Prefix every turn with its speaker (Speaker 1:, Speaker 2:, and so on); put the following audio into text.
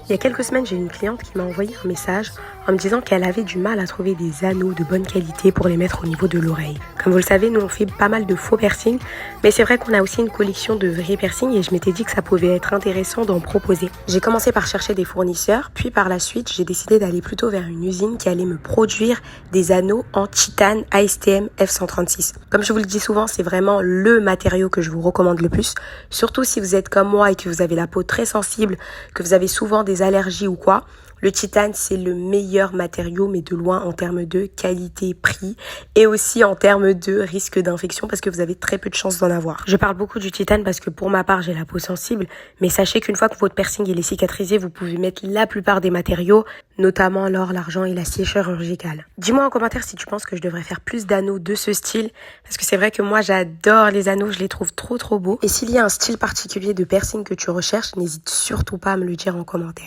Speaker 1: Il y a quelques semaines, j'ai une cliente qui m'a envoyé un message en me disant qu'elle avait du mal à trouver des anneaux de bonne qualité pour les mettre au niveau de l'oreille. Comme vous le savez, nous on fait pas mal de faux piercings, mais c'est vrai qu'on a aussi une collection de vrais piercings et je m'étais dit que ça pouvait être intéressant d'en proposer. J'ai commencé par chercher des fournisseurs, puis par la suite, j'ai décidé d'aller plutôt vers une usine qui allait me produire des anneaux en titane ASTM F136. Comme je vous le dis souvent, c'est vraiment le matériau que je vous recommande le plus, surtout si vous êtes comme moi et que vous avez la peau très sensible, que vous avez souvent des allergies ou quoi. Le titane, c'est le meilleur matériau, mais de loin en termes de qualité-prix et aussi en termes de risque d'infection parce que vous avez très peu de chances d'en avoir. Je parle beaucoup du titane parce que pour ma part, j'ai la peau sensible, mais sachez qu'une fois que votre piercing est cicatrisé, vous pouvez mettre la plupart des matériaux, notamment l'or, l'argent et l'acier chirurgical. Dis-moi en commentaire si tu penses que je devrais faire plus d'anneaux de ce style, parce que c'est vrai que moi, j'adore les anneaux, je les trouve trop beaux. Et s'il y a un style particulier de piercing que tu recherches, n'hésite surtout pas à me le dire en commentaire.